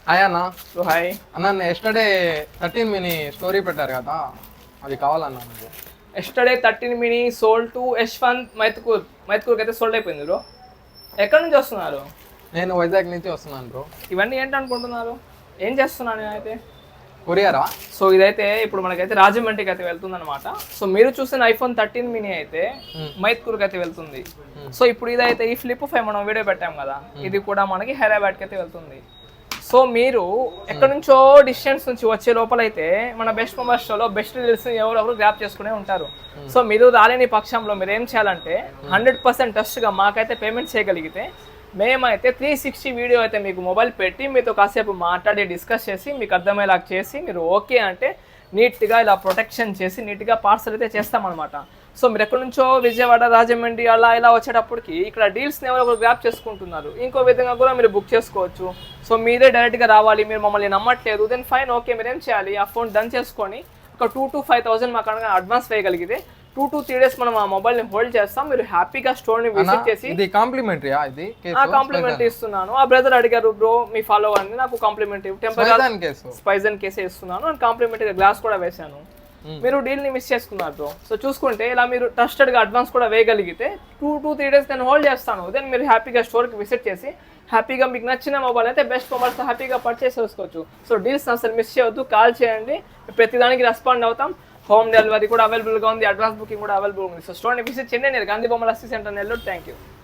Hi అన్న. So hi అన్న yesterday 13 mini story పెట్టారు కదా, అది కావాలన్నా నాకు. Yesterday 13 mini sold to Yashwanth మైత్కూర్కి అయితే సోల్డ్ అయిపోయింది బ్రో. ఎక్కడి నుంచి వస్తున్నారు? నేను వైజాగ్ నుంచి వస్తున్నాను బ్రో. ఇవన్నీ ఏంటి అనుకుంటున్నారు? ఏం చేస్తున్నాను నేనైతే? కొరియరా? సో ఇదైతే ఇప్పుడు మనకైతే రాజమండ్రికి అయితే వెళ్తుంది అనమాట. సో మీరు చూసిన ఐఫోన్ 13 మినీ అయితే మైత్కూర్కి అయితే వెళ్తుంది. సో ఇప్పుడు ఇదైతే ఈ ఫ్లిప్ 5 మనం వీడియో పెట్టాం కదా, ఇది కూడా మనకి హైదరాబాద్కి అయితే వెళ్తుంది. సో మీరు ఎక్కడి నుంచో డిస్టెన్స్ నుంచి వచ్చే లోపలైతే మన బెస్ట్ మొబైల్ స్టోర్లో బెస్ట్ డీల్స్ ఎవరొకరు గ్రాప్ చేసుకునే ఉంటారు. సో మీరు రాలేని పక్షంలో మీరు ఏం చేయాలంటే 100% ట్రస్ట్గా మాకైతే పేమెంట్ చేయగలిగితే మేమైతే 360 వీడియో అయితే మీకు మొబైల్ పెట్టి మీతో కాసేపు మాట్లాడి డిస్కస్ చేసి మీకు అర్థమయ్యేలా చేసి మీరు ఓకే అంటే నీట్గా ఇలా ప్రొటెక్షన్ చేసి నీట్గా పార్సల్ అయితే చేస్తామన్నమాట. సో మీరు ఎక్కడి నుంచో విజయవాడ, రాజమండ్రి అలా ఇలా వచ్చేటప్పటికి ఇక్కడ డీల్స్ని ఎవరో ఒకరు గ్రాప్ చేసుకుంటున్నారు. ఇంకో విధంగా కూడా మీరు బుక్ చేసుకోవచ్చు. సో మీరే డైరెక్ట్గా రావాలి, మీరు మమ్మల్ని నమ్మట్లేదు, దెన్ ఫైన్, ఓకే. మీరు ఏం చేయాలి, ఆ ఫోన్ డన్ చేసుకొని ఒక 2 to 5,000 మాకు అనగా అడ్వాన్స్ వేయగలిగితే 2 to 3 days మనం ఆ మొబైల్ని హోల్డ్ చేస్తాం. మీరు హ్యాపీగా స్టోర్ని విజిట్ చేసి ఇది కాంప్లిమెంటరీయా? ఇది కాంప్లిమెంటరీ ఇస్తున్నాను. ఆ బ్రదర్ అడిగారు బ్రో మీ ఫాలో అని, నాకు కాంప్లిమెంటరీ స్పైజన్ కేసే ఇస్తున్నాను అండ్ కాంప్లిమెంటరీ గ్లాస్ కూడా వేశాను. మీరు డీల్ని మిస్ చేసుకున్నారు బ్రో. సో చూసుకుంటే ఇలా మీరు ట్రస్టెడ్గా అడ్వాన్స్ కూడా వేయగలిగితే 2 to 3 days నేను హోల్డ్ చేస్తాను. దెన్ మీరు హ్యాపీగా స్టోర్కి విజిట్ చేసి హ్యాపీగా మీకు నచ్చిన మొబైల్ అయితే బెస్ట్ మొబైల్స్ హ్యాపీగా పర్చేస్ చేసుకోవచ్చు. సో డీల్స్ అసలు మిస్ చేయవద్దు, కాల్ చేయండి, ప్రతిదానికి రెస్పాండ్ అవుతాం. హోమ్ డెలివరీ కూడా అవైలబుల్గా ఉంది, అడ్వాన్స్ బుకింగ్ కూడా అవైలబుల్ ఉంది. సో స్టోర్ని విజిట్ చేయండి. నేను గాంధీ బొమ్మల అసిస్టెంట్ నెల్లూరు. Thank you.